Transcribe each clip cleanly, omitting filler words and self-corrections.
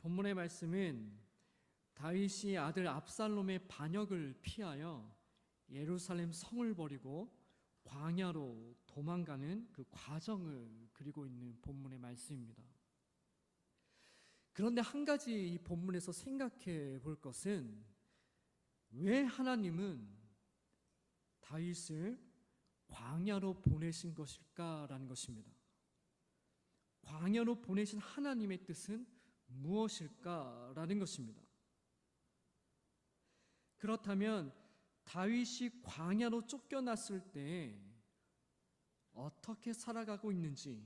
본문의 말씀은 다윗이 아들 압살롬의 반역을 피하여 예루살렘 성을 버리고 광야로 도망가는 그 과정을 그리고 있는 본문의 말씀입니다. 그런데 한 가지 이 본문에서 생각해 볼 것은 왜 하나님은 다윗을 광야로 보내신 것일까라는 것입니다. 광야로 보내신 하나님의 뜻은 무엇일까라는 것입니다. 그렇다면 다윗이 광야로 쫓겨났을 때 어떻게 살아가고 있는지,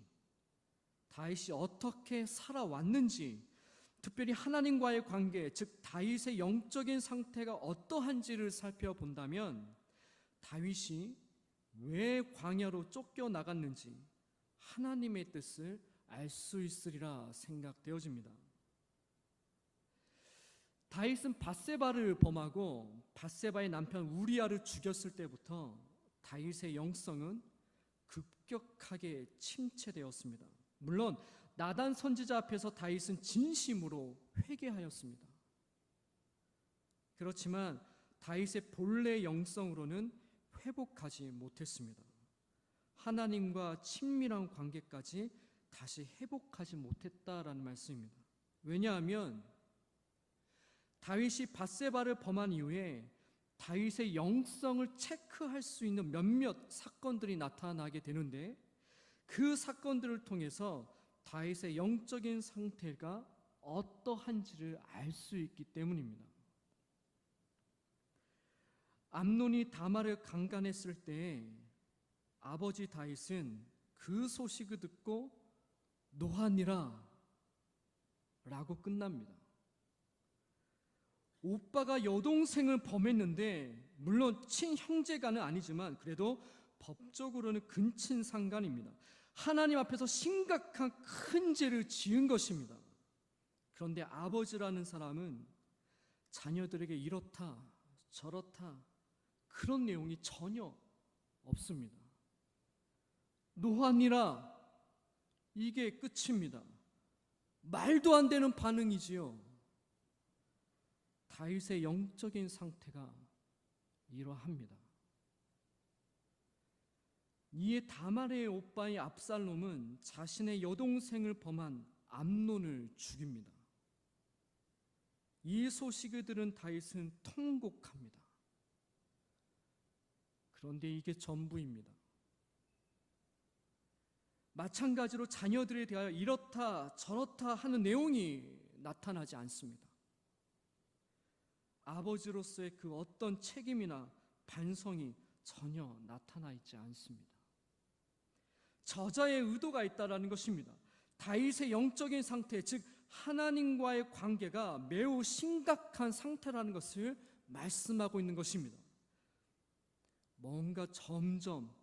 다윗이 어떻게 살아왔는지, 특별히 하나님과의 관계, 즉 다윗의 영적인 상태가 어떠한지를 살펴본다면 다윗이 왜 광야로 쫓겨나갔는지 하나님의 뜻을 알 수 있으리라 생각되어집니다. 다윗은 밧세바를 범하고 밧세바의 남편 우리아를 죽였을 때부터 다윗의 영성은 급격하게 침체되었습니다. 물론 나단 선지자 앞에서 다윗은 진심으로 회개하였습니다. 그렇지만 다윗의 본래 영성으로는 회복하지 못했습니다. 하나님과 친밀한 관계까지 다시 회복하지 못했다라는 말씀입니다. 왜냐하면 다윗이 밧세바를 범한 이후에 다윗의 영성을 체크할 수 있는 몇몇 사건들이 나타나게 되는데 그 사건들을 통해서 다윗의 영적인 상태가 어떠한지를 알 수 있기 때문입니다. 암논이 다말을 강간했을 때 아버지 다윗은 그 소식을 듣고 노하니라 라고 끝납니다. 오빠가 여동생을 범했는데 물론 친형제간은 아니지만 그래도 법적으로는 근친상간입니다. 하나님 앞에서 심각한 큰 죄를 지은 것입니다. 그런데 아버지라는 사람은 자녀들에게 이렇다 저렇다 그런 내용이 전혀 없습니다. 노하니라 이게 끝입니다. 말도 안 되는 반응이지요. 다윗의 영적인 상태가 이러합니다. 이에 다말의 오빠의 압살롬은 자신의 여동생을 범한 암논을 죽입니다. 이 소식을 들은 다윗은 통곡합니다. 그런데 이게 전부입니다. 마찬가지로 자녀들에 대하여 이렇다 저렇다 하는 내용이 나타나지 않습니다. 아버지로서의 그 어떤 책임이나 반성이 전혀 나타나 있지 않습니다. 저자의 의도가 있다라는 것입니다. 다윗의 영적인 상태, 즉 하나님과의 관계가 매우 심각한 상태라는 것을 말씀하고 있는 것입니다. 뭔가 점점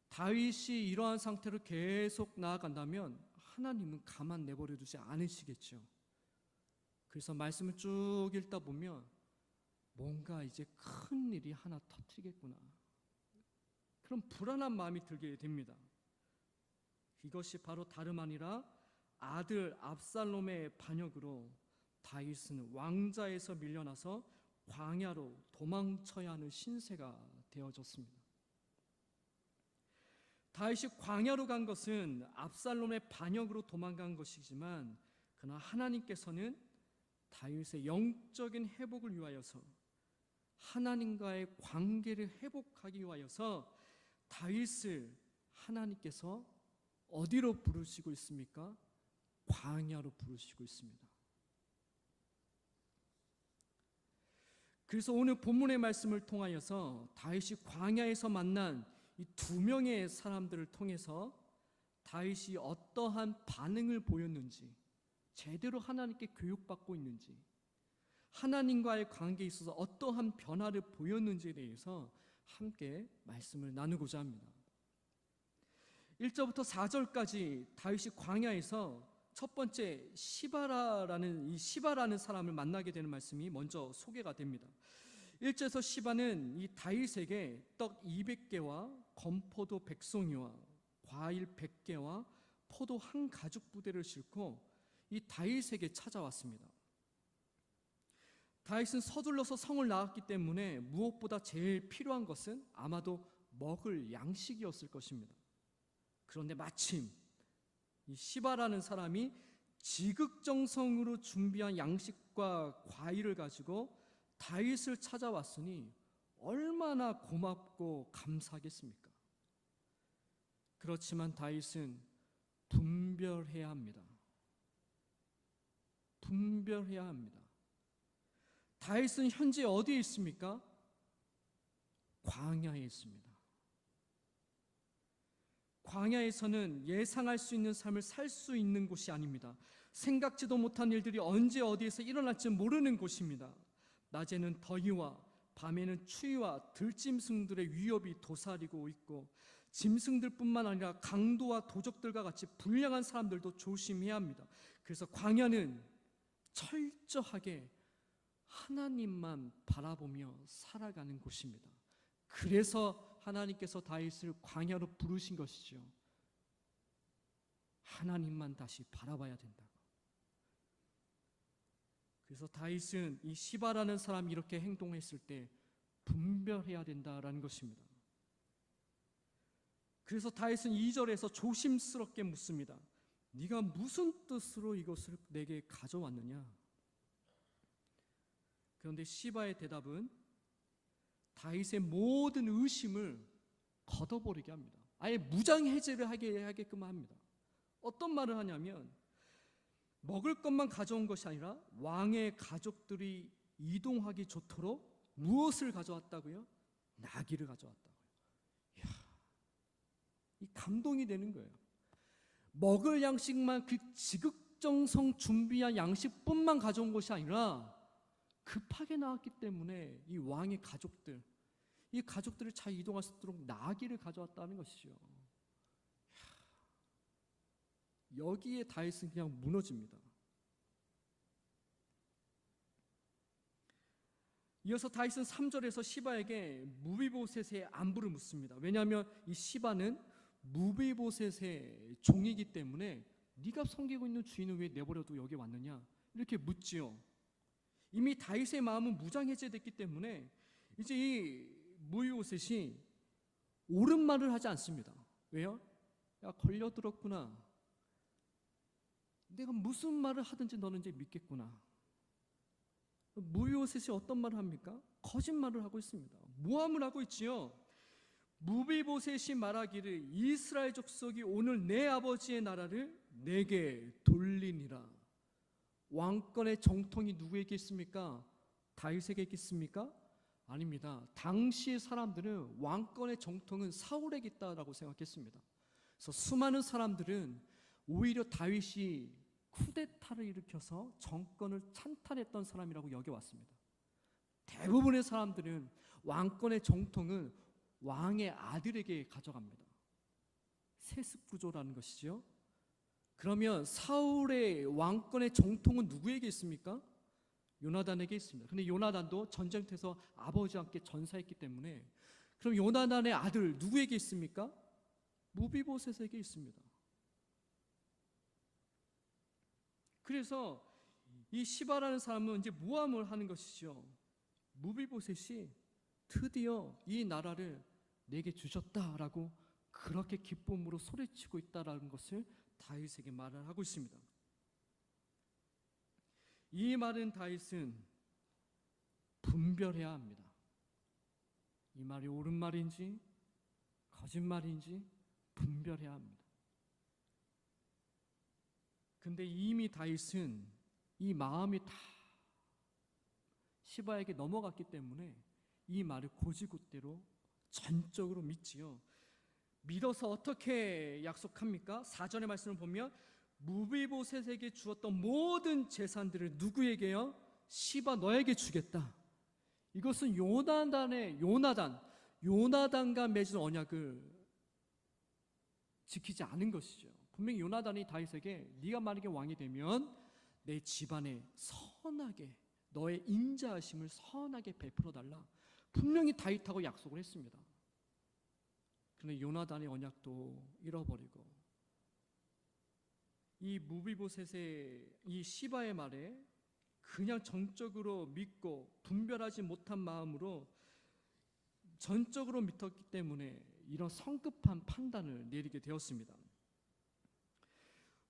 다윗이 이러한 상태로 계속 나아간다면 하나님은 가만 내버려 두지 않으시겠죠. 그래서 말씀을 쭉 읽다 보면 뭔가 이제 큰 일이 하나 터뜨리겠구나, 그런 불안한 마음이 들게 됩니다. 이것이 바로 다름 아니라 아들 압살롬의 반역으로 다윗은 왕자에서 밀려나서 광야로 도망쳐야 하는 신세가 되어졌습니다. 다윗이 광야로 간 것은 압살롬의 반역으로 도망간 것이지만 그러나 하나님께서는 다윗의 영적인 회복을 위하여서 하나님과의 관계를 회복하기 위하여서 다윗을 하나님께서 어디로 부르시고 있습니까? 광야로 부르시고 있습니다. 그래서 오늘 본문의 말씀을 통하여서 다윗이 광야에서 만난 이 두 명의 사람들을 통해서 다윗이 어떠한 반응을 보였는지, 제대로 하나님께 교육받고 있는지, 하나님과의 관계에 있어서 어떠한 변화를 보였는지에 대해서 함께 말씀을 나누고자 합니다. 1절부터 4절까지 다윗이 광야에서 첫 번째 시바라는 사람을 만나게 되는 말씀이 먼저 소개가 됩니다. 1절에서 시바는 이 다윗에게 떡 200개와 건포도 100송이와 과일 100개와 포도 한 가죽 부대를 싣고 이 다윗에게 찾아왔습니다. 다윗은 서둘러서 성을 나왔기 때문에 무엇보다 제일 필요한 것은 아마도 먹을 양식이었을 것입니다. 그런데 마침 이 시바라는 사람이 지극정성으로 준비한 양식과 과일을 가지고 다윗을 찾아왔으니 얼마나 고맙고 감사하겠습니까? 그렇지만 다윗은 분별해야 합니다. 분별해야 합니다. 다윗은 현재 어디에 있습니까? 광야에 있습니다. 광야에서는 예상할 수 있는 삶을 살 수 있는 곳이 아닙니다. 생각지도 못한 일들이 언제 어디에서 일어날지 모르는 곳입니다. 낮에는 더위와 밤에는 추위와 들짐승들의 위협이 도사리고 있고, 짐승들뿐만 아니라 강도와 도적들과 같이 불량한 사람들도 조심해야 합니다. 그래서 광야는 철저하게 하나님만 바라보며 살아가는 곳입니다. 그래서 하나님께서 다윗을 광야로 부르신 것이죠. 하나님만 다시 바라봐야 된다고. 그래서 다윗은 이 시바라는 사람이 이렇게 행동했을 때 분별해야 된다라는 것입니다. 그래서 다윗은 2절에서 조심스럽게 묻습니다. 네가 무슨 뜻으로 이것을 내게 가져왔느냐? 그런데 시바의 대답은 다윗의 모든 의심을 걷어버리게 합니다. 아예 무장해제를 하게끔 합니다. 어떤 말을 하냐면, 먹을 것만 가져온 것이 아니라 왕의 가족들이 이동하기 좋도록 무엇을 가져왔다고요? 나귀를 가져왔다고요. 이야, 이 감동이 되는 거예요. 먹을 양식만, 그 지극정성 준비한 양식뿐만 가져온 것이 아니라 급하게 나왔기 때문에 이 왕의 가족들, 이 가족들을 잘 이동할 수 있도록 나귀를 가져왔다는 것이죠. 여기에 다윗은 그냥 무너집니다. 이어서 다윗은 3절에서 시바에게 무비보셋의 안부를 묻습니다. 왜냐하면 이 시바는 무비보셋의 종이기 때문에 네가 섬기고 있는 주인을 왜 내버려두고 여기 왔느냐 이렇게 묻지요. 이미 다윗의 마음은 무장해제됐기 때문에 이제 이 무비보셋이 옳은 말을 하지 않습니다. 왜요? 야, 걸려들었구나. 내가 무슨 말을 하든지 너는 이제 믿겠구나. 무비보셋이 어떤 말을 합니까? 거짓말을 하고 있습니다. 모함을 하고 있지요. 무비보셋이 말하기를 이스라엘 족속이 오늘 내 아버지의 나라를 내게 돌리니라. 왕권의 정통이 누구에게 있습니까? 다윗에게 있습니까? 아닙니다. 당시 사람들은 왕권의 정통은 사울에게 있다라고 생각했습니다. 그래서 수많은 사람들은 오히려 다윗이 쿠데타를 일으켜서 정권을 찬탈했던 사람이라고 여겨왔습니다. 대부분의 사람들은 왕권의 정통은 왕의 아들에게 가져갑니다. 세습구조라는 것이죠. 그러면 사울의 왕권의 정통은 누구에게 있습니까? 요나단에게 있습니다. 그런데 요나단도 전쟁터에서 아버지와 함께 전사했기 때문에, 그럼 요나단의 아들 누구에게 있습니까? 무비보셋에게 있습니다. 그래서 이 시바라는 사람은 이제 모함을 하는 것이죠. 무비보셋이 드디어 이 나라를 내게 주셨다라고 그렇게 기쁨으로 소리치고 있다라는 것을 다윗에게 말을 하고 있습니다. 이 말은 다윗은 분별해야 합니다. 이 말이 옳은 말인지 거짓말인지 분별해야 합니다. 근데 이미 다윗은 이 마음이 다 시바에게 넘어갔기 때문에 이 말을 곧이곧대로 전적으로 믿지요. 믿어서 어떻게 약속합니까? 4절의 말씀을 보면 무비보셋에게 주었던 모든 재산들을 누구에게요? 시바 너에게 주겠다. 이것은 요나단과 맺은 언약을 지키지 않은 것이죠. 분명히 요나단이 다윗에게 네가 만약에 왕이 되면 내 집안에 선하게 너의 인자하심을 선하게 베풀어 달라. 분명히 다윗하고 약속을 했습니다. 그런데 요나단의 언약도 잃어버리고 이 무비보셋의 이 시바의 말에 그냥 정적으로 믿고 분별하지 못한 마음으로 전적으로 믿었기 때문에 이런 성급한 판단을 내리게 되었습니다.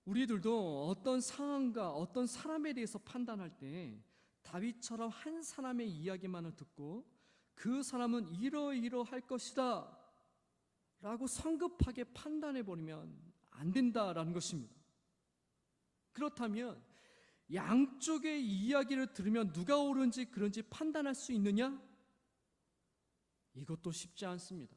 우리들도 어떤 상황과 어떤 사람에 대해서 판단할 때 다윗처럼 한 사람의 이야기만을 듣고 그 사람은 이러이러할 것이다 라고 성급하게 판단해버리면 안 된다라는 것입니다. 그렇다면 양쪽의 이야기를 들으면 누가 옳은지 그른지 판단할 수 있느냐? 이것도 쉽지 않습니다.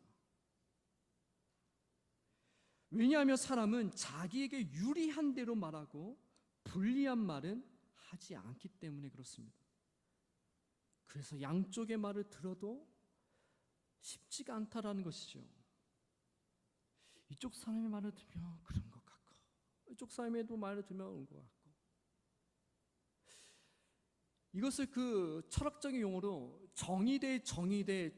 왜냐하면 사람은 자기에게 유리한 대로 말하고 불리한 말은 하지 않기 때문에 그렇습니다. 그래서 양쪽의 말을 들어도 쉽지가 않다라는 것이죠. 이쪽 사람의 말을 들으면 그런 것 같고 이쪽 사람의 말을 들으면 그런 것 같고, 이것을 그 철학적인 용어로 정의 대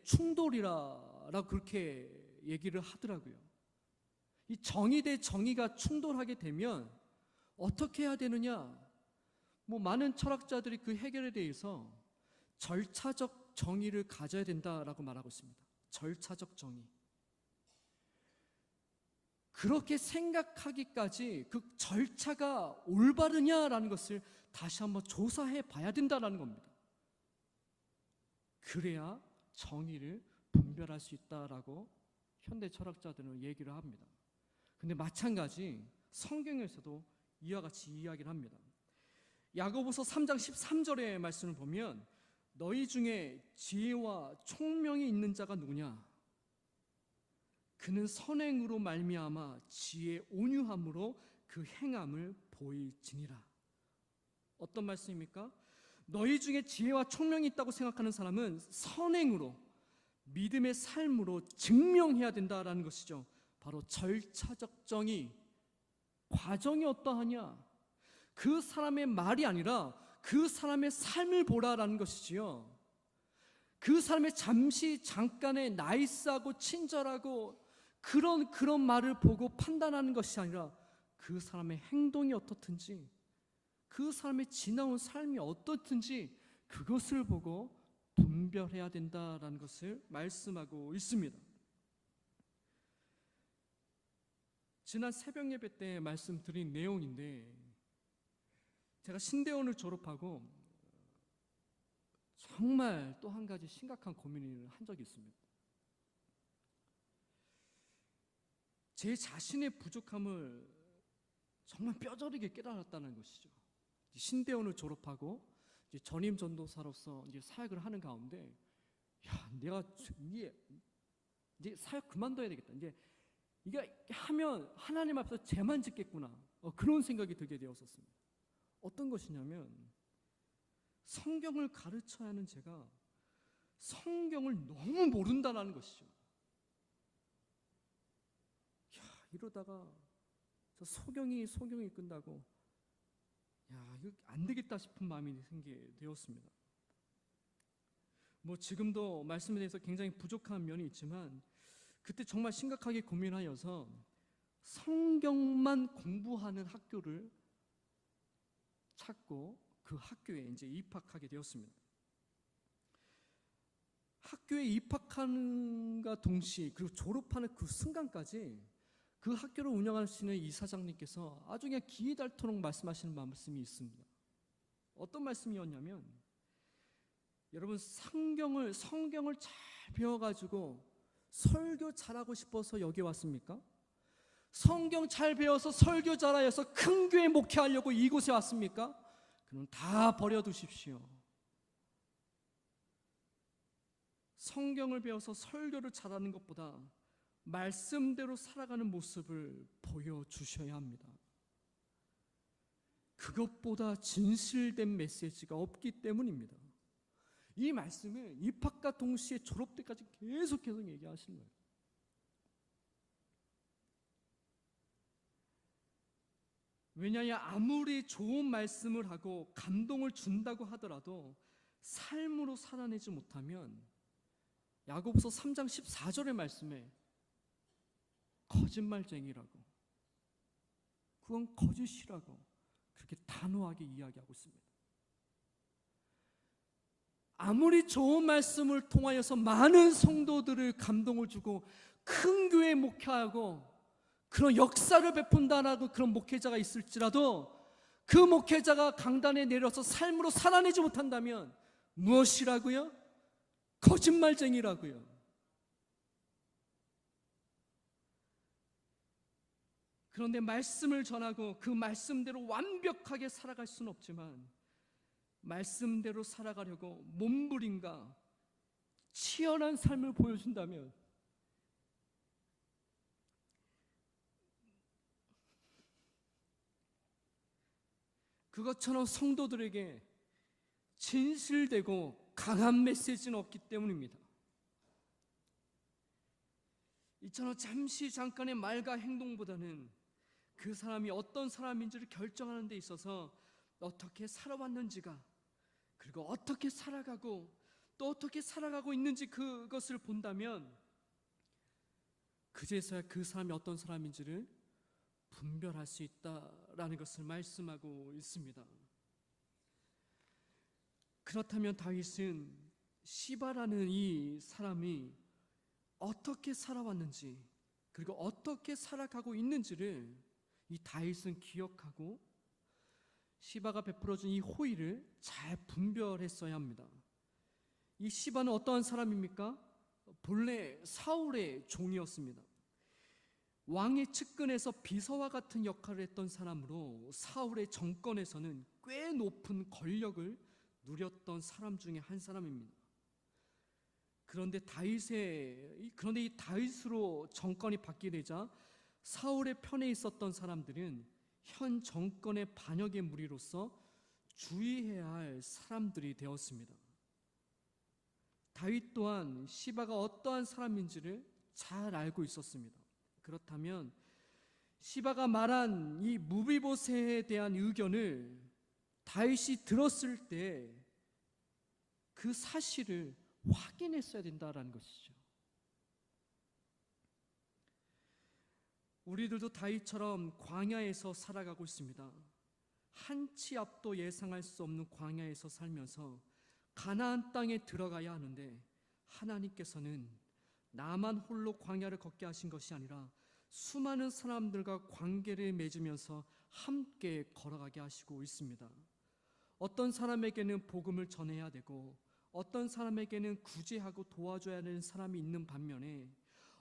충돌이라고 그렇게 얘기를 하더라고요. 이 정의 대 정의가 충돌하게 되면 어떻게 해야 되느냐? 많은 철학자들이 그 해결에 대해서 절차적 정의를 가져야 된다라고 말하고 있습니다. 절차적 정의. 그렇게 생각하기까지 그 절차가 올바르냐라는 것을 다시 한번 조사해 봐야 된다는 겁니다. 그래야 정의를 분별할 수 있다라고 현대 철학자들은 얘기를 합니다. 근데 마찬가지 성경에서도 이와 같이 이야기를 합니다. 야고보서 3장 13절의 말씀을 보면 너희 중에 지혜와 총명이 있는 자가 누구냐? 그는 선행으로 말미암아 지혜 온유함으로 그 행함을 보일지니라. 어떤 말씀입니까? 너희 중에 지혜와 총명이 있다고 생각하는 사람은 선행으로, 믿음의 삶으로 증명해야 된다라는 것이죠. 바로 절차적 정의. 과정이 어떠하냐? 그 사람의 말이 아니라 그 사람의 삶을 보라라는 것이지요. 그 사람의 잠깐의 나이스하고 친절하고 그런 말을 보고 판단하는 것이 아니라 그 사람의 행동이 어떻든지, 그 사람의 지나온 삶이 어떻든지 그것을 보고 분별해야 된다라는 것을 말씀하고 있습니다. 지난 새벽 예배 때 말씀드린 내용인데, 제가 신대원을 졸업하고 정말 또 한 가지 심각한 고민을 한 적이 있습니다. 제 자신의 부족함을 정말 뼈저리게 깨달았다는 것이죠. 신대원을 졸업하고 이제 전임 전도사로서 이제 사역을 하는 가운데, 내가 이제 사역 그만둬야 되겠다. 이게 하면 하나님 앞에서 죄만 짓겠구나. 그런 생각이 들게 되었었습니다. 어떤 것이냐면, 성경을 가르쳐야 하는 제가 성경을 너무 모른다는 것이죠. 이러다가 저 소경이 끝나고 이거 안 되겠다 싶은 마음이 생기게 되었습니다. 지금도 말씀에 대해서 굉장히 부족한 면이 있지만, 그때 정말 심각하게 고민하여서 성경만 공부하는 학교를 찾고 그 학교에 이제 입학하게 되었습니다. 학교에 입학하는가 동시에, 그리고 졸업하는 그 순간까지 그 학교를 운영하시는 이사장님께서 아주 그냥 기이 닳도록 말씀하시는 말씀이 있습니다. 어떤 말씀이었냐면, 여러분 성경을 잘 배워가지고 설교 잘하고 싶어서 여기 왔습니까? 성경 잘 배워서 설교 잘하여서 큰 교회 목회하려고 이곳에 왔습니까? 그럼 다 버려두십시오. 성경을 배워서 설교를 잘하는 것보다 말씀대로 살아가는 모습을 보여주셔야 합니다. 그것보다 진실된 메시지가 없기 때문입니다. 이 말씀을 입학과 동시에 졸업 때까지 계속해서 얘기하시는 거예요. 왜냐하면 아무리 좋은 말씀을 하고 감동을 준다고 하더라도 삶으로 살아내지 못하면 야고보서 3장 14절의 말씀에 거짓말쟁이라고, 그 그건 거짓이라고 그렇게 단호하게 이야기하고 있습니다. 아무리 좋은 말씀을 통하여서 많은 성도들을 감동을 주고 큰 교회 목회하고 그런 역사를 베푼다라고 그런 목회자가 있을지라도 그 목회자가 강단에 내려서 삶으로 살아내지 못한다면 무엇이라고요? 거짓말쟁이라고요. 그런데 말씀을 전하고 그 말씀대로 완벽하게 살아갈 수는 없지만 말씀대로 살아가려고 몸부림과 치열한 삶을 보여준다면 그것처럼 성도들에게 진실되고 강한 메시지는 없기 때문입니다. 이처럼 잠깐의 말과 행동보다는 그 사람이 어떤 사람인지를 결정하는 데 있어서 어떻게 살아왔는지가, 그리고 어떻게 살아가고 또 어떻게 살아가고 있는지 그것을 본다면 그제서야 그 사람이 어떤 사람인지를 분별할 수 있다라는 것을 말씀하고 있습니다. 그렇다면 다윗은 시바라는 이 사람이 어떻게 살아왔는지 그리고 어떻게 살아가고 있는지를 이 다윗은 기억하고 시바가 베풀어준 이 호의를 잘 분별했어야 합니다. 이 시바는 어떠한 사람입니까? 본래 사울의 종이었습니다. 왕의 측근에서 비서와 같은 역할을 했던 사람으로 사울의 정권에서는 꽤 높은 권력을 누렸던 사람 중에 한 사람입니다. 그런데 이 다윗으로 정권이 바뀌게 되자 사울의 편에 있었던 사람들은 현 정권의 반역의 무리로서 주의해야 할 사람들이 되었습니다. 다윗 또한 시바가 어떠한 사람인지를 잘 알고 있었습니다. 그렇다면 시바가 말한 이 무비보셋에 대한 의견을 다윗이 들었을 때 그 사실을 확인했어야 된다라는 것이죠. 우리들도 다윗처럼 광야에서 살아가고 있습니다. 한치 앞도 예상할 수 없는 광야에서 살면서 가나안 땅에 들어가야 하는데 하나님께서는 나만 홀로 광야를 걷게 하신 것이 아니라 수많은 사람들과 관계를 맺으면서 함께 걸어가게 하시고 있습니다. 어떤 사람에게는 복음을 전해야 되고 어떤 사람에게는 구제하고 도와줘야 하는 사람이 있는 반면에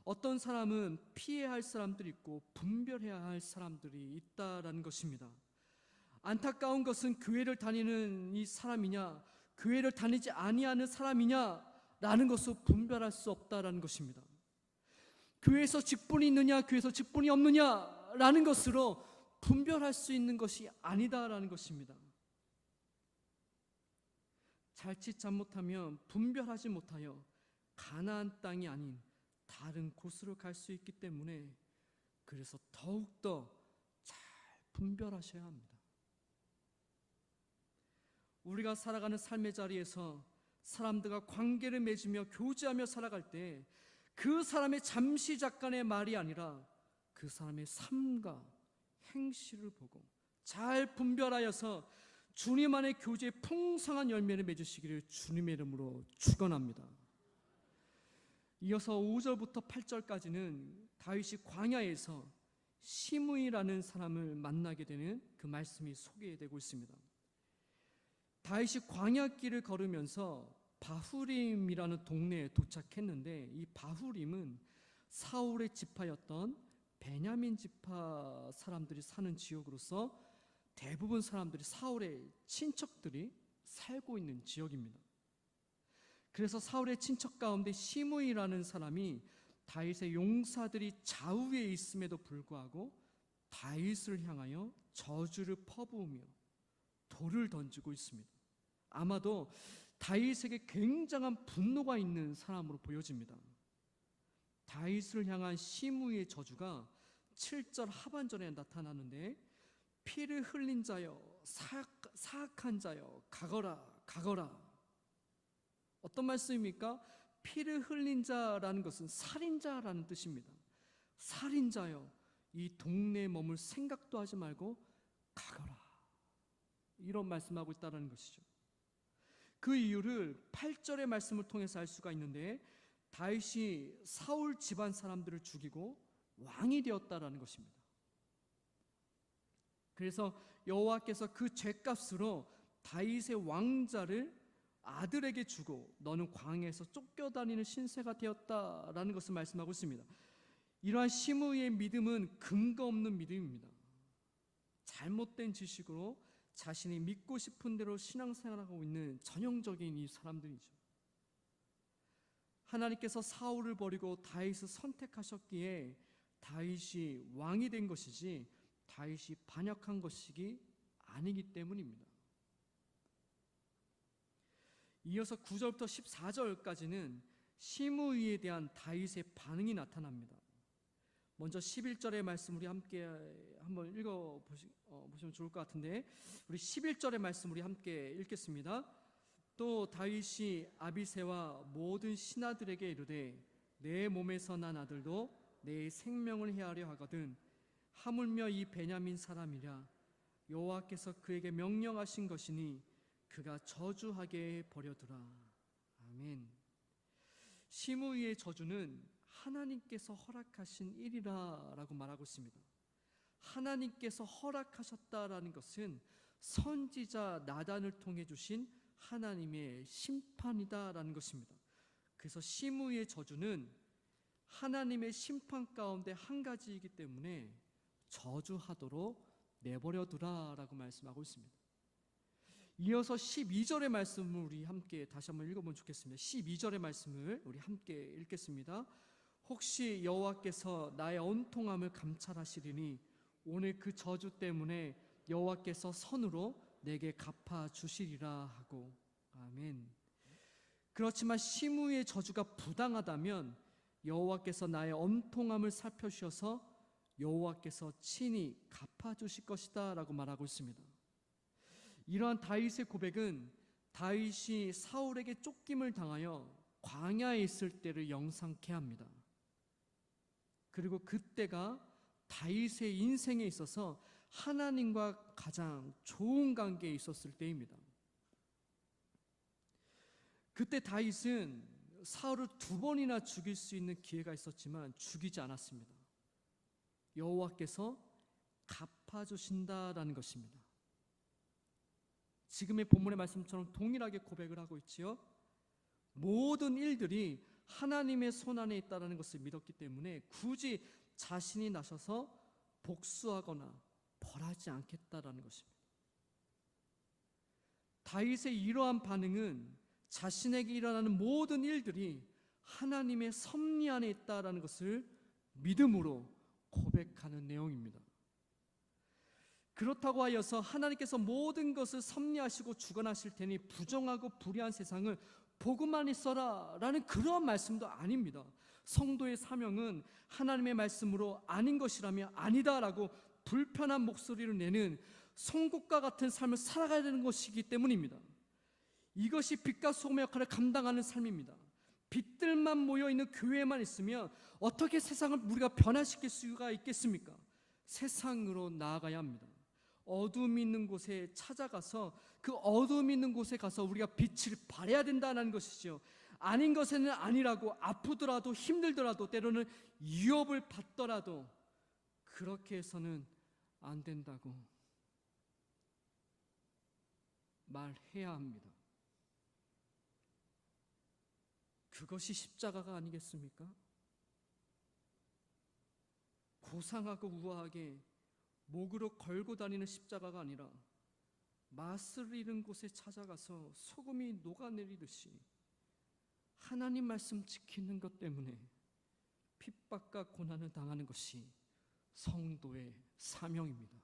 어떤 사람은 피해야 할 사람들이 있고 분별해야 할 사람들이 있다라는 것입니다. 안타까운 것은 교회를 다니는 이 사람이냐 교회를 다니지 아니하는 사람이냐라는 것을 분별할 수 없다라는 것입니다. 교회에서 직분이 있느냐 교회에서 직분이 없느냐라는 것으로 분별할 수 있는 것이 아니다라는 것입니다. 자칫 잘못하면 분별하지 못하여 가나안 땅이 아닌 다른 곳으로 갈 수 있기 때문에 그래서 더욱더 잘 분별하셔야 합니다. 우리가 살아가는 삶의 자리에서 사람들과 관계를 맺으며 교제하며 살아갈 때 그 사람의 잠시 잠깐의 말이 아니라 그 사람의 삶과 행실을 보고 잘 분별하여서 주님 안의 교제에 풍성한 열매를 맺으시기를 주님의 이름으로 축원합니다. 이어서 5절부터 8절까지는 다윗이 광야에서 시므이라는 사람을 만나게 되는 그 말씀이 소개되고 있습니다. 다윗이 광야길을 걸으면서 바후림이라는 동네에 도착했는데 이 바후림은 사울의 지파였던 베냐민 지파 사람들이 사는 지역으로서 대부분 사람들이 사울의 친척들이 살고 있는 지역입니다. 그래서 사울의 친척 가운데 시므이라는 사람이 다윗의 용사들이 좌우에 있음에도 불구하고 다윗을 향하여 저주를 퍼부으며 돌을 던지고 있습니다. 아마도 다윗에게 굉장한 분노가 있는 사람으로 보여집니다. 다윗을 향한 시므이의 저주가 7절 하반절에 나타나는데 피를 흘린 자여 사악한 자여 가거라. 어떤 말씀입니까? 피를 흘린 자라는 것은 살인자라는 뜻입니다. 살인자여 이 동네에 머물 생각도 하지 말고 가거라. 이런 말씀하고 있다는 것이죠. 그 이유를 8절의 말씀을 통해서 알 수가 있는데, 다윗이 사울 집안 사람들을 죽이고 왕이 되었다라는 것입니다. 그래서 여호와께서 그 죄값으로 다윗의 왕자를 아들에게 주고 너는 광야에서 쫓겨다니는 신세가 되었다라는 것을 말씀하고 있습니다. 이러한 시므이의 믿음은 근거 없는 믿음입니다. 잘못된 지식으로 자신이 믿고 싶은 대로 신앙생활하고 있는 전형적인 이 사람들이죠. 하나님께서 사울을 버리고 다윗을 선택하셨기에 다윗이 왕이 된 것이지 다윗이 반역한 것이기 아니기 때문입니다. 이어서 9절부터 14절까지는 시므이에 대한 다윗의 반응이 나타납니다. 먼저 11절의 말씀 우리 함께 한번 읽어보시면 좋을 것 같은데, 우리 11절의 말씀 우리 함께 읽겠습니다. 또 다윗이 아비새와 모든 신하들에게 이르되 내 몸에서 난 아들도 내 생명을 해하려 하거든 하물며 이 베냐민 사람이랴 여호와께서 그에게 명령하신 것이니 그가 저주하게 버려두라. 아멘. 시므이의 저주는 하나님께서 허락하신 일이라 라고 말하고 있습니다. 하나님께서 허락하셨다라는 것은 선지자 나단을 통해 주신 하나님의 심판이다라는 것입니다. 그래서 시므이의 저주는 하나님의 심판 가운데 한 가지이기 때문에 저주하도록 내버려두라 라고 말씀하고 있습니다. 이어서 12절의 말씀을 우리 함께 다시 한번 읽어보면 좋겠습니다. 12절의 말씀을 우리 함께 읽겠습니다. 혹시 여호와께서 나의 온통함을 감찰하시리니 오늘 그 저주 때문에 여호와께서 선으로 내게 갚아주시리라 하고. 아멘. 그렇지만 시므이의 저주가 부당하다면 여호와께서 나의 온통함을 살펴주셔서 여호와께서 친히 갚아주실 것이다 라고 말하고 있습니다. 이러한 다윗의 고백은 다윗이 사울에게 쫓김을 당하여 광야에 있을 때를 영상케 합니다. 그리고 그때가 다윗의 인생에 있어서 하나님과 가장 좋은 관계에 있었을 때입니다. 그때 다윗은 사울을 2번이나 죽일 수 있는 기회가 있었지만 죽이지 않았습니다. 여호와께서 갚아주신다라는 것입니다. 지금의 본문의 말씀처럼 동일하게 고백을 하고 있지요. 모든 일들이 하나님의 손 안에 있다는 것을 믿었기 때문에 굳이 자신이 나서서 복수하거나 벌하지 않겠다라는 것입니다. 다윗의 이러한 반응은 자신에게 일어나는 모든 일들이 하나님의 섭리 안에 있다라는 것을 믿음으로 고백하는 내용입니다. 그렇다고 하여서 하나님께서 모든 것을 섭리하시고 주관하실 테니 부정하고 불의한 세상을 보고만 있어라 라는 그러한 말씀도 아닙니다. 성도의 사명은 하나님의 말씀으로 아닌 것이라면 아니다라고 불편한 목소리를 내는 송곳과 같은 삶을 살아가야 되는 것이기 때문입니다. 이것이 빛과 소금의 역할을 감당하는 삶입니다. 빛들만 모여있는 교회에만 있으면 어떻게 세상을 우리가 변화시킬 수가 있겠습니까? 세상으로 나아가야 합니다. 어둠이 있는 곳에 찾아가서 그 어둠이 있는 곳에 가서 우리가 빛을 발해야 된다는 것이죠. 아닌 것에는 아니라고, 아프더라도 힘들더라도 때로는 위협을 받더라도 그렇게 해서는 안 된다고 말해야 합니다. 그것이 십자가가 아니겠습니까? 고상하고 우아하게 목으로 걸고 다니는 십자가가 아니라 맛을 잃은 곳에 찾아가서 소금이 녹아내리듯이 하나님 말씀 지키는 것 때문에 핍박과 고난을 당하는 것이 성도의 사명입니다.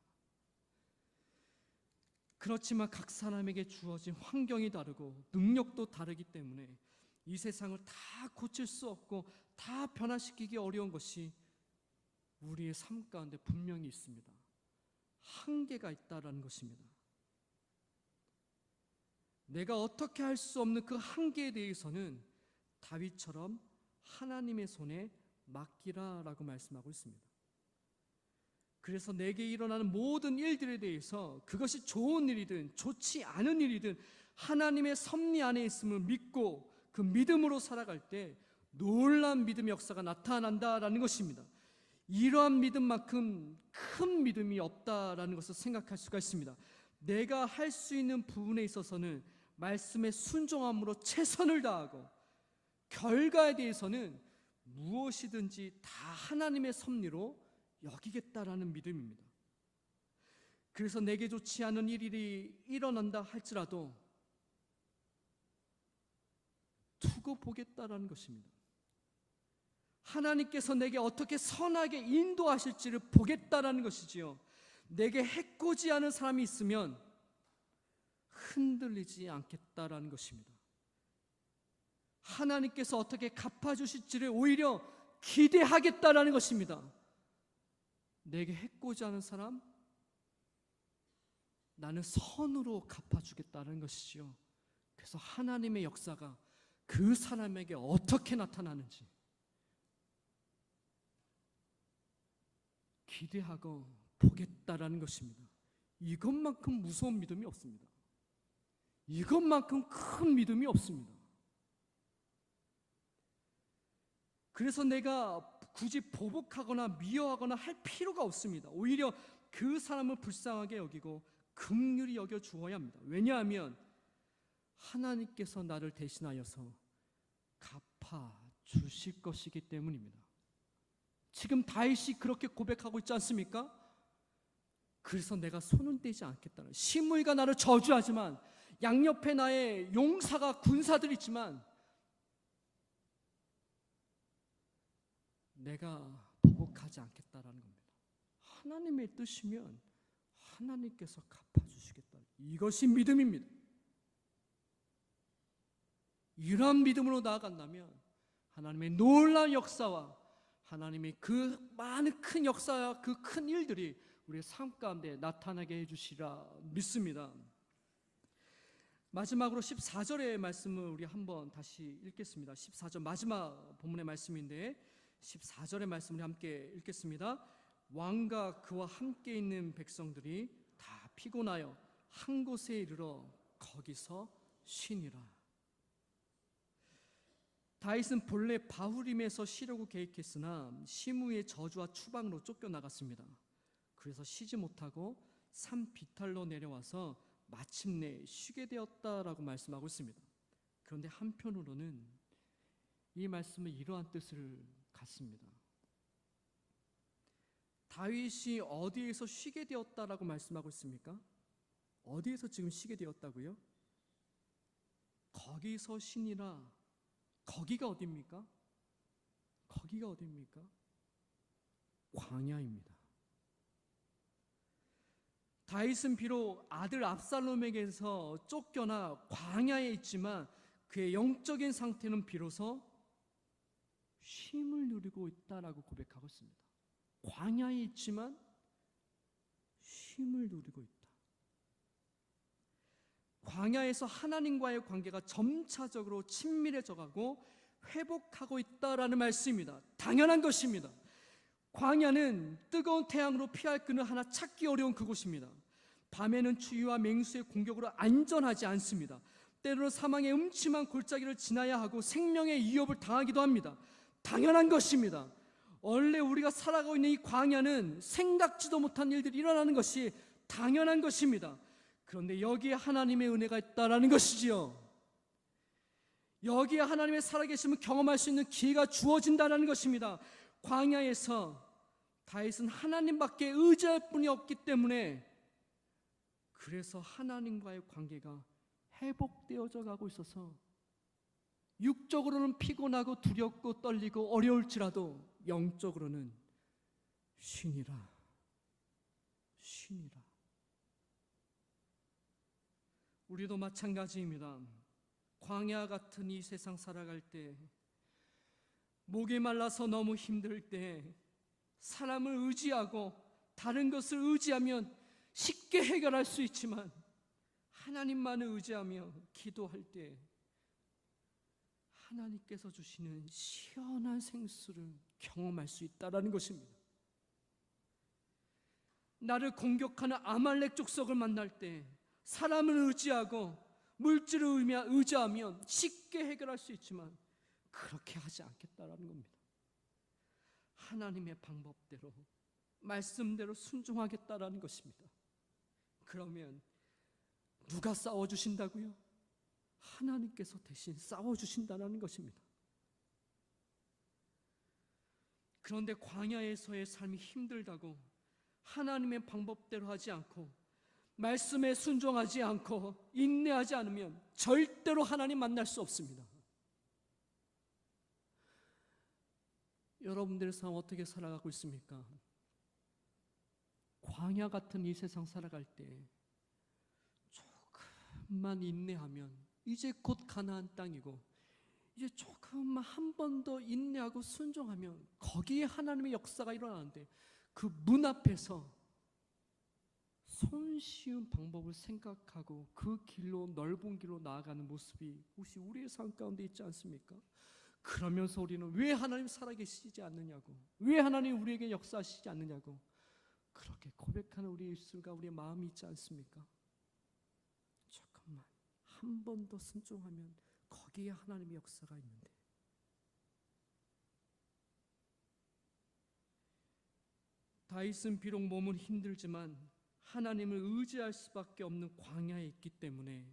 그렇지만 각 사람에게 주어진 환경이 다르고 능력도 다르기 때문에 이 세상을 다 고칠 수 없고 다 변화시키기 어려운 것이 우리의 삶 가운데 분명히 있습니다. 한계가 있다라는 것입니다. 내가 어떻게 할 수 없는 그 한계에 대해서는 다윗처럼 하나님의 손에 맡기라라고 말씀하고 있습니다. 그래서 내게 일어나는 모든 일들에 대해서 그것이 좋은 일이든 좋지 않은 일이든 하나님의 섭리 안에 있음을 믿고 그 믿음으로 살아갈 때 놀라운 믿음의 역사가 나타난다라는 것입니다. 이러한 믿음만큼 큰 믿음이 없다라는 것을 생각할 수가 있습니다. 내가 할 수 있는 부분에 있어서는 말씀에 순종함으로 최선을 다하고 결과에 대해서는 무엇이든지 다 하나님의 섭리로 여기겠다라는 믿음입니다. 그래서 내게 좋지 않은 일이 일어난다 할지라도 두고 보겠다라는 것입니다. 하나님께서 내게 어떻게 선하게 인도하실지를 보겠다라는 것이지요. 내게 해코지 않은 사람이 있으면 흔들리지 않겠다라는 것입니다. 하나님께서 어떻게 갚아주실지를 오히려 기대하겠다라는 것입니다. 내게 해코지 않은 사람, 나는 선으로 갚아주겠다는 것이지요. 그래서 하나님의 역사가 그 사람에게 어떻게 나타나는지 기대하고 보겠다라는 것입니다. 이것만큼 무서운 믿음이 없습니다. 이것만큼 큰 믿음이 없습니다. 그래서 내가 굳이 보복하거나 미워하거나 할 필요가 없습니다. 오히려 그 사람을 불쌍하게 여기고 긍휼히 여겨 주어야 합니다. 왜냐하면 하나님께서 나를 대신하여서 갚아 주실 것이기 때문입니다. 지금 다윗이 그렇게 고백하고 있지 않습니까? 그래서 내가 손은 떼지 않겠다는, 시므이가 나를 저주하지만 양옆에 나의 용사가 군사들이 있지만 내가 보복하지 않겠다라는 겁니다. 하나님의 뜻이면 하나님께서 갚아주시겠다. 이것이 믿음입니다. 이러한 믿음으로 나아간다면 하나님의 놀라운 역사와 하나님의 그 많은 큰 역사와 그 큰 일들이 우리의 삶 가운데 나타나게 해주시라 믿습니다. 마지막으로 14절의 말씀을 우리 한번 다시 읽겠습니다. 14절 마지막 본문의 말씀인데 14절의 말씀을 함께 읽겠습니다. 왕과 그와 함께 있는 백성들이 다 피곤하여 한 곳에 이르러 거기서 쉬니라. 다윗은 본래 바후림에서 쉬려고 계획했으나 시므이의 저주와 추방으로 쫓겨나갔습니다. 그래서 쉬지 못하고 산 비탈로 내려와서 마침내 쉬게 되었다라고 말씀하고 있습니다. 그런데 한편으로는 이 말씀은 이러한 뜻을 갖습니다. 다윗이 어디에서 쉬게 되었다라고 말씀하고 있습니까? 어디에서 지금 쉬게 되었다고요? 거기서 쉬니라. 거기가 어디입니까? 거기가 어디입니까? 광야입니다. 다윗은 비록 아들 압살롬에게서 쫓겨나 광야에 있지만 그의 영적인 상태는 비로소 쉼을 누리고 있다라고 고백하고 있습니다. 광야에 있지만 쉼을 누리고 있다. 광야에서 하나님과의 관계가 점차적으로 친밀해져가고 회복하고 있다라는 말씀입니다. 당연한 것입니다. 광야는 뜨거운 태양으로 피할 끈을 하나 찾기 어려운 그곳입니다. 밤에는 추위와 맹수의 공격으로 안전하지 않습니다. 때로는 사망의 음침한 골짜기를 지나야 하고 생명의 위협을 당하기도 합니다. 당연한 것입니다. 원래 우리가 살아가고 있는 이 광야는 생각지도 못한 일들이 일어나는 것이 당연한 것입니다. 그런데 여기에 하나님의 은혜가 있다라는 것이지요. 여기에 하나님의 살아계심을 경험할 수 있는 기회가 주어진다는 것입니다. 광야에서 다윗은 하나님밖에 의지할 분이 없기 때문에 그래서 하나님과의 관계가 회복되어져 가고 있어서 육적으로는 피곤하고 두렵고 떨리고 어려울지라도 영적으로는 쉬니라. 쉬니라. 우리도 마찬가지입니다. 광야 같은 이 세상 살아갈 때, 목이 말라서 너무 힘들 때 사람을 의지하고 다른 것을 의지하면 쉽게 해결할 수 있지만 하나님만을 의지하며 기도할 때 하나님께서 주시는 시원한 생수를 경험할 수 있다라는 것입니다. 나를 공격하는 아말렉 족속을 만날 때 사람을 의지하고 물질을 의지하면 쉽게 해결할 수 있지만 그렇게 하지 않겠다라는 겁니다. 하나님의 방법대로 말씀대로 순종하겠다라는 것입니다. 그러면 누가 싸워주신다고요? 하나님께서 대신 싸워주신다는 것입니다. 그런데 광야에서의 삶이 힘들다고 하나님의 방법대로 하지 않고 말씀에 순종하지 않고 인내하지 않으면 절대로 하나님 만날 수 없습니다. 여러분들의 삶 어떻게 살아가고 있습니까? 광야 같은 이 세상 살아갈 때 조금만 인내하면 이제 곧 가나안 땅이고, 이제 조금만 한 번 더 인내하고 순종하면 거기에 하나님의 역사가 일어나는데, 그 문 앞에서 손쉬운 방법을 생각하고 그 길로, 넓은 길로 나아가는 모습이 혹시 우리의 삶 가운데 있지 않습니까? 그러면서 우리는 왜 하나님 살아계시지 않느냐고, 왜 하나님 우리에게 역사하시지 않느냐고 그렇게 고백하는 우리의 입술과 우리의 마음이 있지 않습니까? 조금만 한 번 더 순종하면 거기에 하나님의 역사가 있는데, 다윗은 비록 몸은 힘들지만 하나님을 의지할 수밖에 없는 광야에 있기 때문에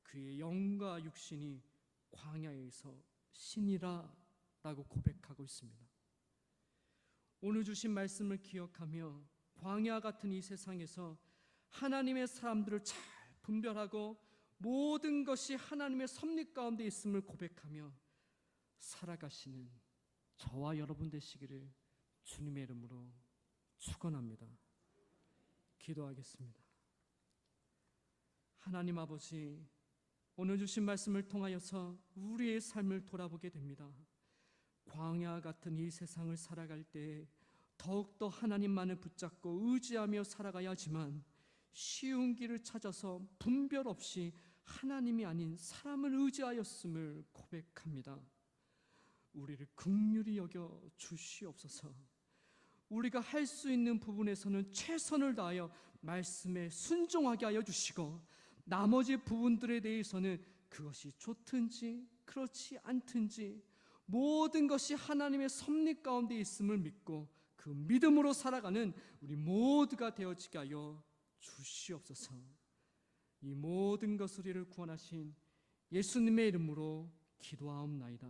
그의 영과 육신이 광야에서 신이라 라고 고백하고 있습니다. 오늘 주신 말씀을 기억하며 광야 같은 이 세상에서 하나님의 사람들을 잘 분별하고 모든 것이 하나님의 섭리 가운데 있음을 고백하며 살아가시는 저와 여러분 되시기를 주님의 이름으로 축원합니다. 기도하겠습니다. 하나님 아버지, 오늘 주신 말씀을 통하여서 우리의 삶을 돌아보게 됩니다. 광야 같은 이 세상을 살아갈 때 더욱더 하나님만을 붙잡고 의지하며 살아가야 하지만, 쉬운 길을 찾아서 분별 없이 하나님이 아닌 사람을 의지하였음을 고백합니다. 우리를 긍휼히 여겨 주시옵소서. 우리가 할 수 있는 부분에서는 최선을 다하여 말씀에 순종하게 하여 주시고, 나머지 부분들에 대해서는 그것이 좋든지 그렇지 않든지 모든 것이 하나님의 섭리 가운데 있음을 믿고 그 믿음으로 살아가는 우리 모두가 되어지게 하여 주시옵소서. 이 모든 것을 우리를 구원하신 예수님의 이름으로 기도하옵나이다.